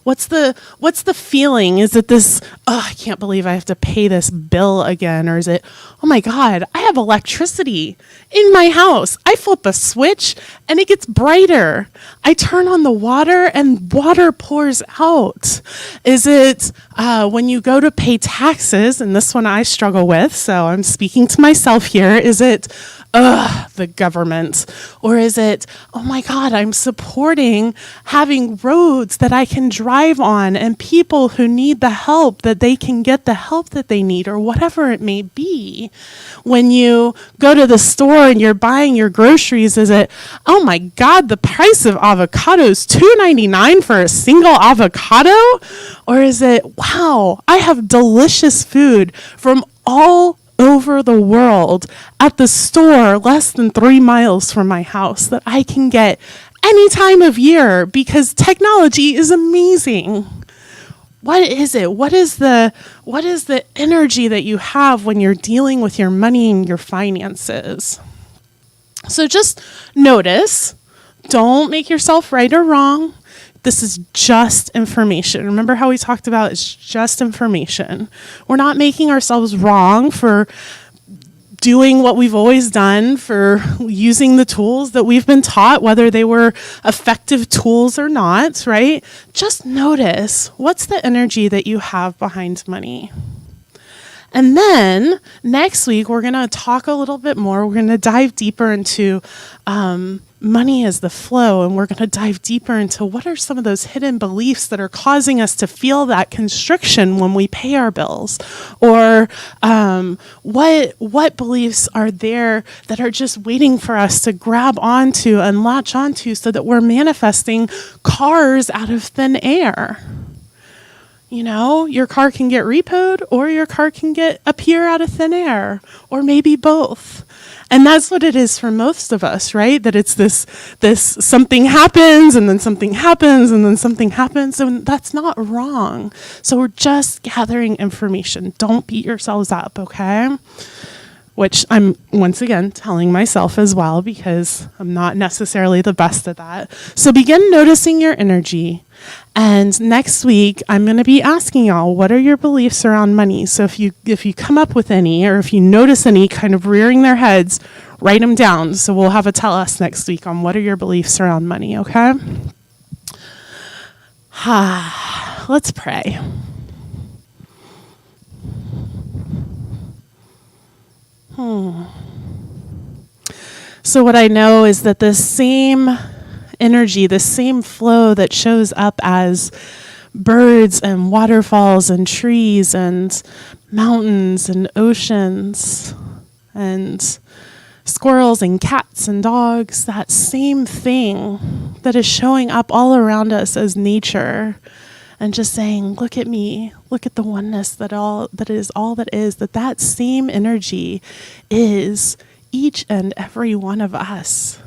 what's the feeling? Is it this, oh, I can't believe I have to pay this bill again? Or is it, oh my God, I have electricity in my house. I flip a switch and it gets brighter. I turn on the water and water pours out. Is it when you go to pay taxes, and this one I struggle with, so I'm speaking to myself here, is it, the government? Or is it, oh my God, I'm supporting having roads that I can drive on and people who need the help, that they can get the help that they need, or whatever it may be. When you go to the store and you're buying your groceries, is it, oh my God, the price of avocados, $2.99 for a single avocado? Or is it, wow, I have delicious food from all over the world at the store less than 3 miles from my house that I can get any time of year because technology is amazing. What is it? What is the energy that you have when you're dealing with your money and your finances? So just notice, don't make yourself right or wrong. This is just information. Remember how we talked about it's just information. We're not making ourselves wrong for doing what we've always done, for using the tools that we've been taught, whether they were effective tools or not, right? Just notice, what's the energy that you have behind money? And then next week, we're going to talk a little bit more. We're going to dive deeper into money as the flow, and we're going to dive deeper into what are some of those hidden beliefs that are causing us to feel that constriction when we pay our bills, or what beliefs are there that are just waiting for us to grab onto and latch onto so that we're manifesting cars out of thin air. Your car can get repoed, or your car can appear out of thin air, or maybe both. And that's what it is for most of us, right? That it's this something happens, and then something happens, and then something happens, and that's not wrong. So we're just gathering information. Don't beat yourselves up, okay? Which I'm, once again, telling myself as well, because I'm not necessarily the best at that. So begin noticing your energy. And next week, I'm going to be asking y'all, what are your beliefs around money? So if you come up with any, or if you notice any kind of rearing their heads, write them down. So we'll have a tell us next week on what are your beliefs around money, okay? Let's pray. So what I know is that the same energy, the same flow that shows up as birds and waterfalls and trees and mountains and oceans and squirrels and cats and dogs, that same thing that is showing up all around us as nature and just saying, look at me, look at the oneness that is, that same energy is each and every one of us.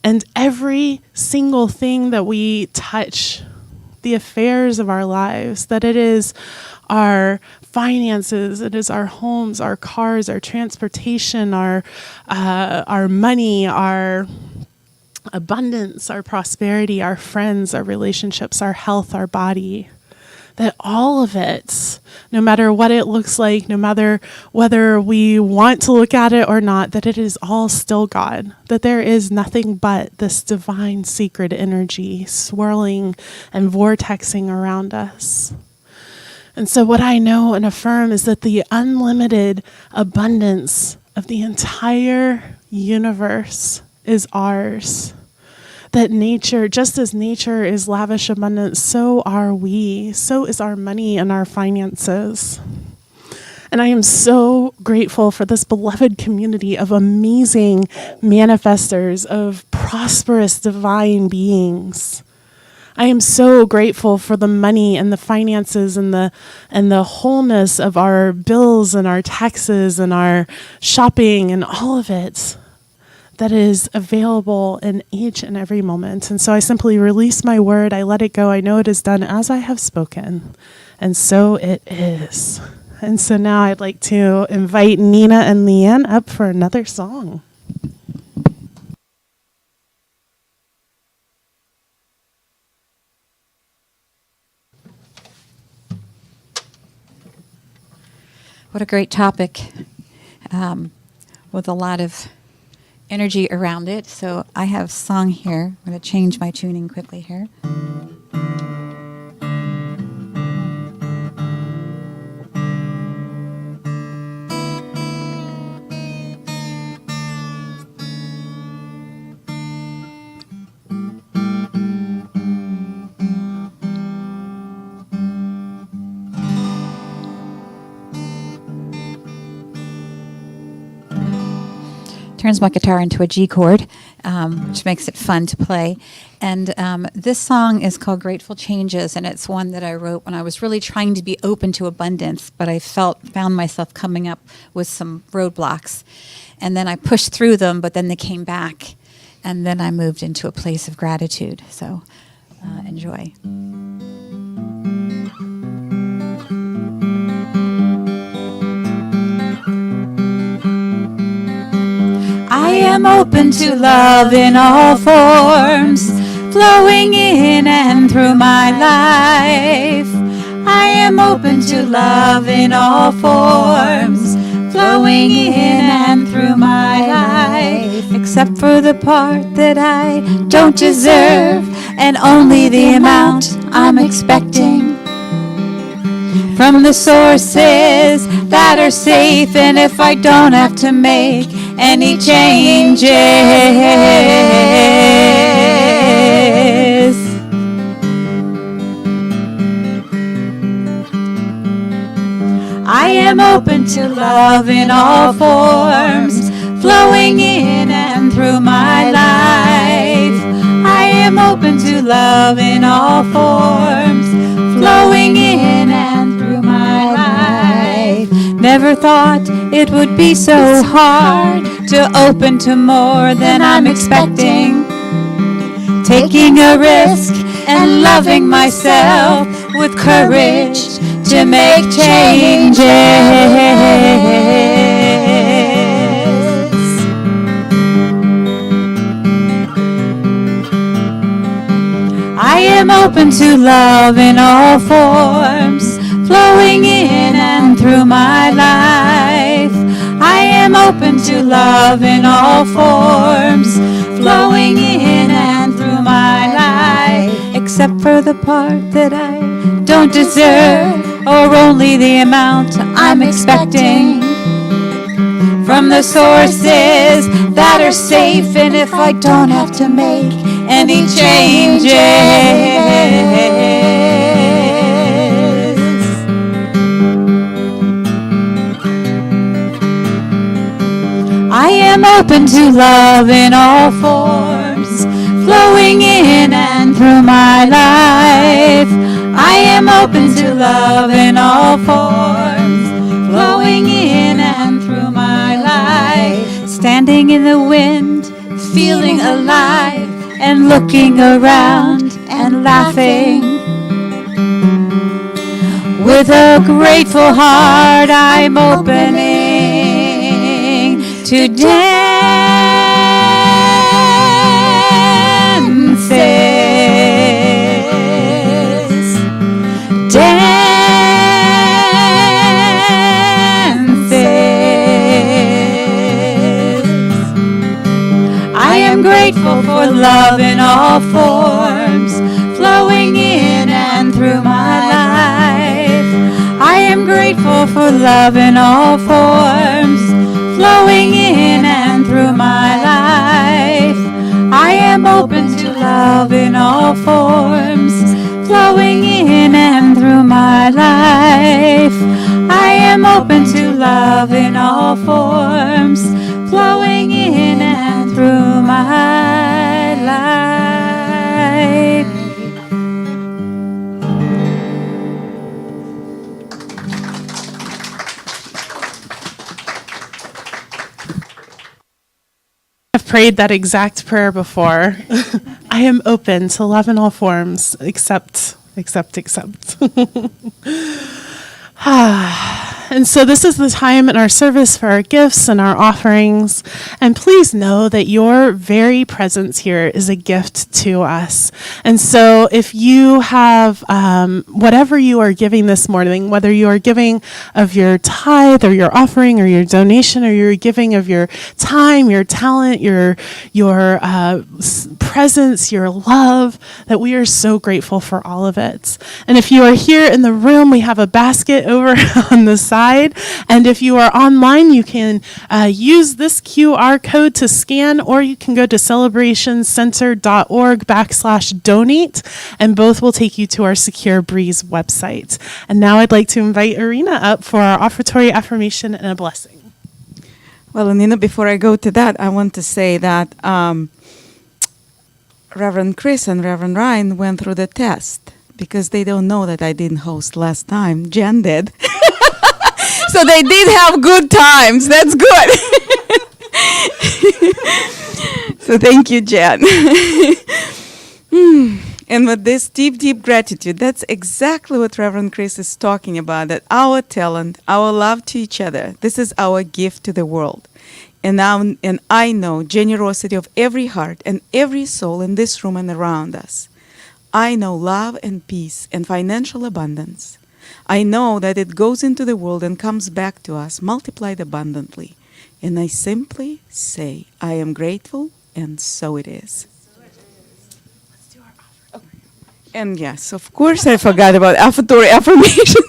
And every single thing that we touch, the affairs of our lives, that it is our finances, it is our homes, our cars, our transportation, our money, our abundance, our prosperity, our friends, our relationships, our health, our body, that all of it, no matter what it looks like, no matter whether we want to look at it or not, that it is all still God, that there is nothing but this divine sacred energy swirling and vortexing around us. And so what I know and affirm is that the unlimited abundance of the entire universe is ours. That nature, just as nature is lavish abundance, so are we. So is our money and our finances. And I am so grateful for this beloved community of amazing manifestors, of prosperous divine beings. I am so grateful for the money and the finances and the wholeness of our bills and our taxes and our shopping and all of it that is available in each and every moment. And so I simply release my word. I let it go. I know it is done as I have spoken. And so it is. And so now I'd like to invite Nina and Leanne up for another song. What a great topic, with a lot of energy around it. So I have song here. I'm going to change my tuning quickly here. Turns my guitar into a G chord, which makes it fun to play. And this song is called Grateful Changes, and it's one that I wrote when I was really trying to be open to abundance, but I found myself coming up with some roadblocks. And then I pushed through them, but then they came back. And then I moved into a place of gratitude. So enjoy. I am open to love in all forms, flowing in and through my life. I am open to love in all forms, flowing in and through my life, except for the part that I don't deserve, and only the amount I'm expecting from the sources that are safe. And if I don't have to make any changes, I am open to love in all forms, flowing in and through my life. I am open to love in all forms, flowing in and through my life. Never thought it would be so hard to open to more than I'm expecting. Taking a risk and loving myself with courage to make changes. I am open to love in all forms, flowing in and through my life. I am open to love in all forms, flowing in and through my life, except for the part that I don't deserve, or only the amount I'm expecting from the sources that are safe. And if I don't have to make any changes, I am open to love in all forms, flowing in and through my life. I am open to love in all forms, flowing in and through my life. Standing in the wind, feeling alive, and looking around and laughing. With a grateful heart, I'm opening to dances. I am grateful for love in all forms, flowing in and through my life. I am grateful for love in all forms, flowing in and through my life. I am open to love in all forms, flowing in and through my life. I am open to love in all forms, flowing in and through my life. I've prayed that exact prayer before. I am open to love in all forms, except. And so this is the time in our service for our gifts and our offerings. And please know that your very presence here is a gift to us. And so if you have whatever you are giving this morning, whether you are giving of your tithe or your offering or your donation, or you're giving of your time, your talent, your presence, your love, that we are so grateful for all of it. And if you are here in the room, we have a basket over on the side. And if you are online, you can use this QR code to scan, or you can go to celebrationcenter.org/donate, and both will take you to our Secure Breeze website. And now I'd like to invite Irina up for our offertory affirmation and a blessing. Well, Anina, before I go to that, I want to say that Reverend Chris and Reverend Ryan went through the test because they don't know that I didn't host last time. Jen did. So they did have good times. That's good. So thank you, Jen. And with this deep, deep gratitude, that's exactly what Reverend Chris is talking about, that our talent, our love to each other, this is our gift to the world. And I know generosity of every heart and every soul in this room and around us. I know love and peace and financial abundance. I know that it goes into the world and comes back to us multiplied abundantly. And I simply say, I am grateful, and so it is. And yes, of course, I forgot about offertory affirmation.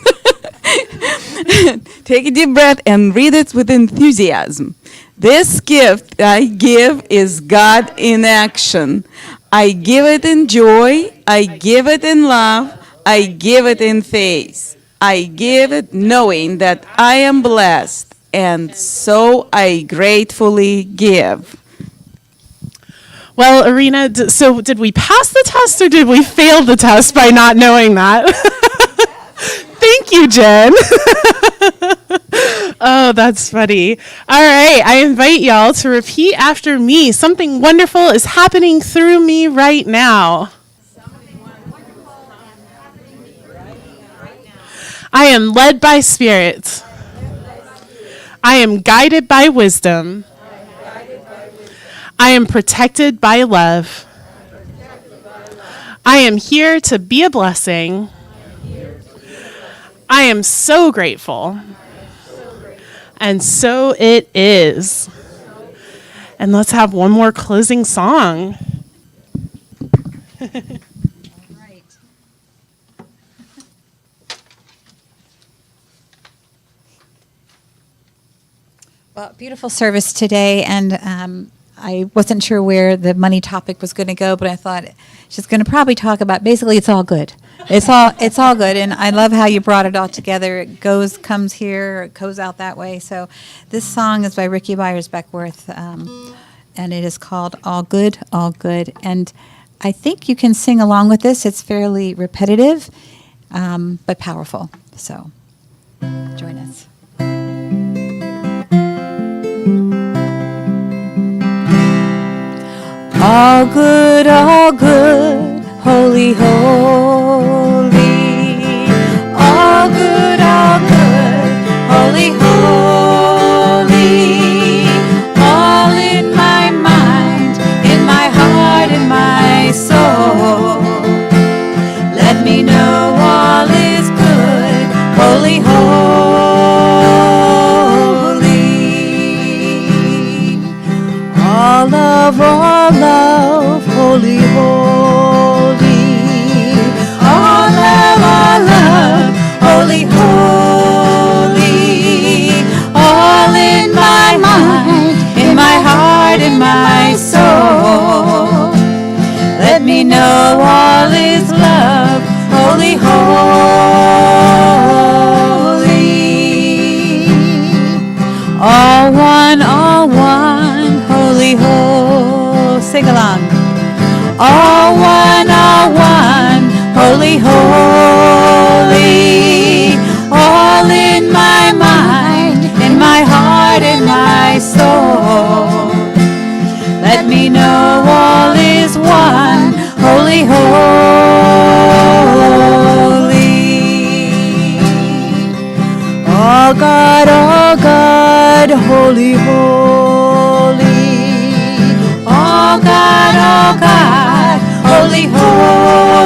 Take a deep breath and read it with enthusiasm. This gift I give is God in action. I give it in joy. I give it in love. I give it in faith. I give it knowing that I am blessed, and so I gratefully give. Well, Irina, so did we pass the test or did we fail the test by not knowing that? Thank you, Jen. Oh, that's funny. All right, I invite y'all to repeat after me. Something wonderful is happening through me right now. I am led by Spirit. I am guided by wisdom. I am protected by love. I am here to be a blessing. I am so grateful. And so it is. And let's have one more closing song. Well, beautiful service today, and I wasn't sure where the money topic was going to go, but I thought she's going to probably talk about, basically, it's all good. It's all good, and I love how you brought it all together. It comes here, it goes out that way. So this song is by Ricky Byers Beckworth, and it is called All Good, All Good. And I think you can sing along with this. It's fairly repetitive, but powerful. So join us. All good, holy, holy. All good, holy, holy. All in my mind, in my heart, in my soul. Let me know all is good, holy, holy. All love, holy, holy. All love, holy, holy. All in my mind, in my heart, in my soul. Let me know all is love, holy, holy. All one, holy, holy. Sing along. All one, holy, holy. All in my mind, in my heart, in my soul. Let me know all is one, holy, holy. All God, holy, holy. All God, holy, holy.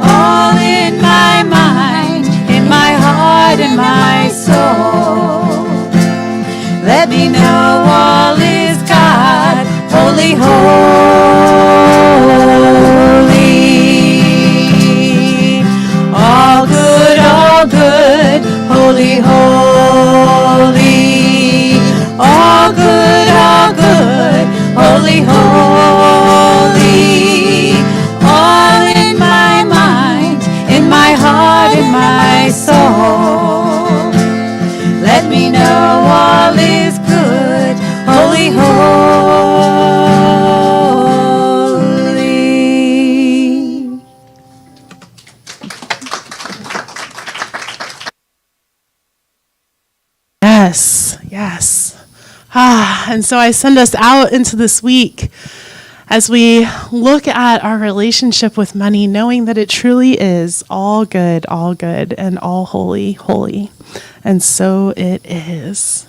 All in my mind, in my heart, in my soul. Let me know all is God, holy, holy. All good, holy, holy. All good, holy, holy. All in my mind, in my heart, in my soul. Let me know all is good, holy, holy. Yes. And so I send us out into this week as we look at our relationship with money, knowing that it truly is all good, and all holy, holy. And so it is.